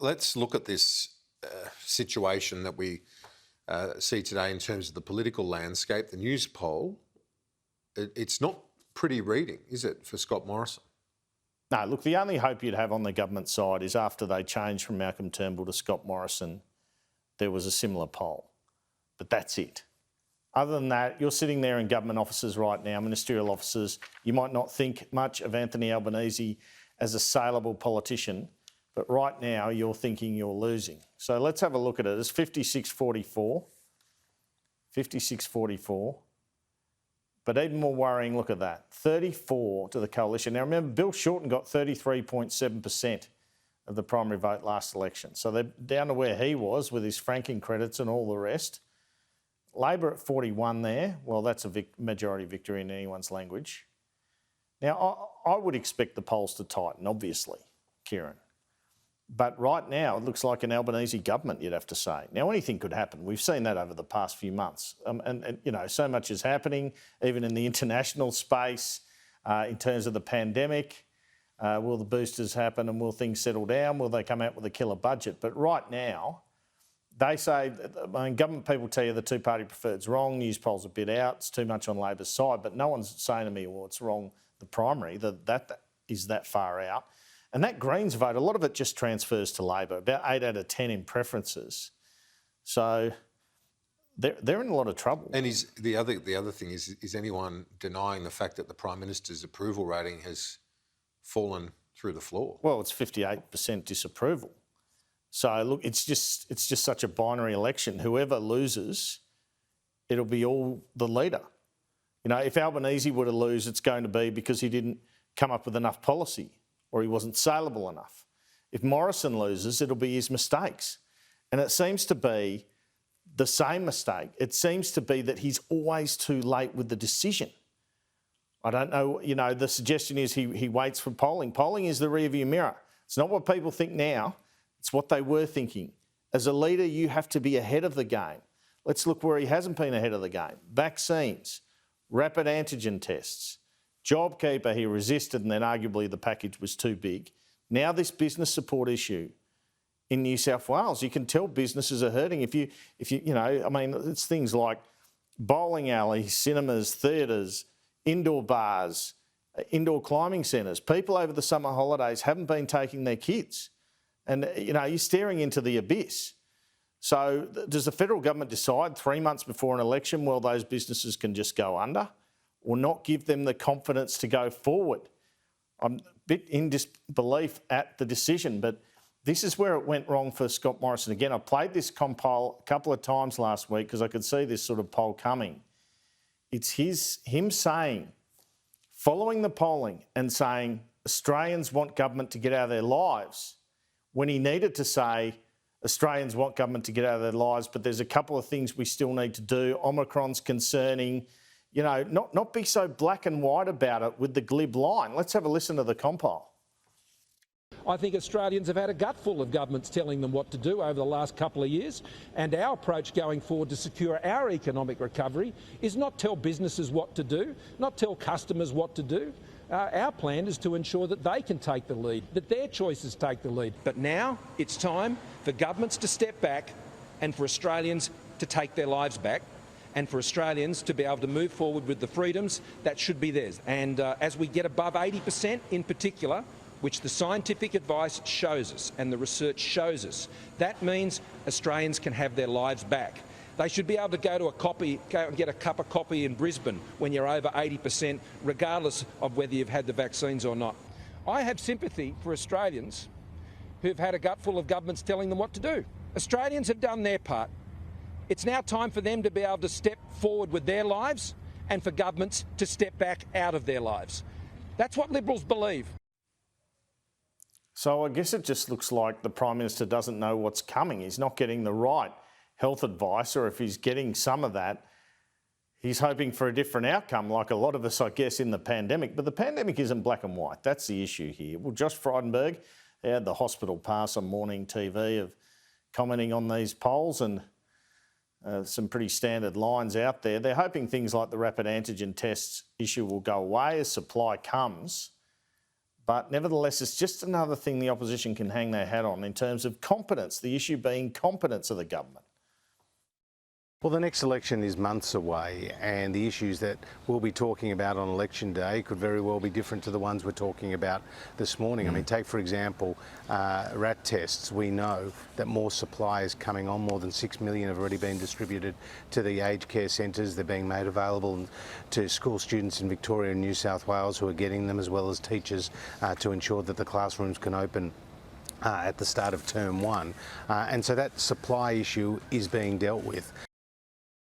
Let's look at this situation that we see today in terms of the political landscape. The Newspoll, it's not pretty reading, is it, for Scott Morrison? No, look, the only hope you'd have on the government side is after they changed from Malcolm Turnbull to Scott Morrison, there was a similar poll. But that's it. Other than that, you're sitting there in government offices right now, ministerial offices. You might not think much of Anthony Albanese as a saleable politician, but right now you're thinking you're losing. So let's have a look at it. It's 56-44. 56-44. But even more worrying, look at that, 34 to the coalition. Now remember, Bill Shorten got 33.7% of the primary vote last election. So they're down to where he was with his franking credits and all the rest. Labor at 41 there. Well, that's a majority victory in anyone's language. Now, I would expect the polls to tighten, obviously, Kieran. But right now, it looks like an Albanese government, you'd have to say. Now, anything could happen. We've seen that over the past few months. And you know, so much is happening, even in the international space, in terms of the pandemic. Will the boosters happen and will things settle down? Will they come out with a killer budget? But right now, they say, government people tell you the two-party preferred's wrong, Newspoll's a bit out, it's too much on Labor's side, but no one's saying to me, well, it's wrong, the primary, that is that far out. And that Greens vote, a lot of it just transfers to Labor, about 8 out of 10 in preferences. So they're in a lot of trouble. And the other thing is anyone denying the fact that the Prime Minister's approval rating has fallen through the floor? Well, it's 58% disapproval. So look, it's just such a binary election. Whoever loses, it'll be all the leader. You know, if Albanese were to lose, it's going to be because he didn't come up with enough policy or he wasn't saleable enough. If Morrison loses, it'll be his mistakes. And it seems to be the same mistake. It seems to be that he's always too late with the decision. I don't know, you know, the suggestion is he waits for polling. Polling is the rearview mirror. It's not what people think now. It's what they were thinking. As a leader, you have to be ahead of the game. Let's look where he hasn't been ahead of the game. Vaccines, rapid antigen tests, JobKeeper, he resisted and then arguably the package was too big. Now this business support issue in New South Wales, you can tell businesses are hurting. If you know, I mean, it's things like bowling alleys, cinemas, theatres, indoor bars, indoor climbing centres. People over the summer holidays haven't been taking their kids. And, you know, you're staring into the abyss. So does the federal government decide 3 months before an election, well, those businesses can just go under, or not give them the confidence to go forward? I'm a bit in disbelief at the decision, but this is where it went wrong for Scott Morrison. Again, I played this poll a couple of times last week because I could see this sort of poll coming. It's him saying, following the polling and saying Australians want government to get out of their lives, when he needed to say Australians want government to get out of their lives, but there's a couple of things we still need to do. Omicron's concerning. You know, not be so black and white about it with the glib line. Let's have a listen to the compile. I think Australians have had a gutful of governments telling them what to do over the last couple of years, and our approach going forward to secure our economic recovery is not tell businesses what to do, not tell customers what to do. Our plan is to ensure that they can take the lead, that their choices take the lead. But now it's time for governments to step back and for Australians to take their lives back, and for Australians to be able to move forward with the freedoms that should be theirs. And as we get above 80% in particular, which the scientific advice shows us and the research shows us, that means Australians can have their lives back. They should be able to go and get a cup of coffee in Brisbane when you're over 80%, regardless of whether you've had the vaccines or not. I have sympathy for Australians who've had a gutful of governments telling them what to do. Australians have done their part. It's now time for them to be able to step forward with their lives and for governments to step back out of their lives. That's what Liberals believe. So I guess it just looks like the Prime Minister doesn't know what's coming. He's not getting the right health advice, or if he's getting some of that, he's hoping for a different outcome, like a lot of us, I guess, in the pandemic. But the pandemic isn't black and white. That's the issue here. Well, Josh Frydenberg had the hospital pass on morning TV of commenting on these polls, and some pretty standard lines out there. They're hoping things like the rapid antigen tests issue will go away as supply comes. But nevertheless, it's just another thing the opposition can hang their hat on in terms of competence, the issue being competence of the government. Well, the next election is months away, and the issues that we'll be talking about on election day could very well be different to the ones we're talking about this morning. I mean, take, for example, rat tests. We know that more supply is coming on. More than 6 million have already been distributed to the aged care centres. They're being made available to school students in Victoria and New South Wales who are getting them, as well as teachers, to ensure that the classrooms can open at the start of term 1. And so that supply issue is being dealt with.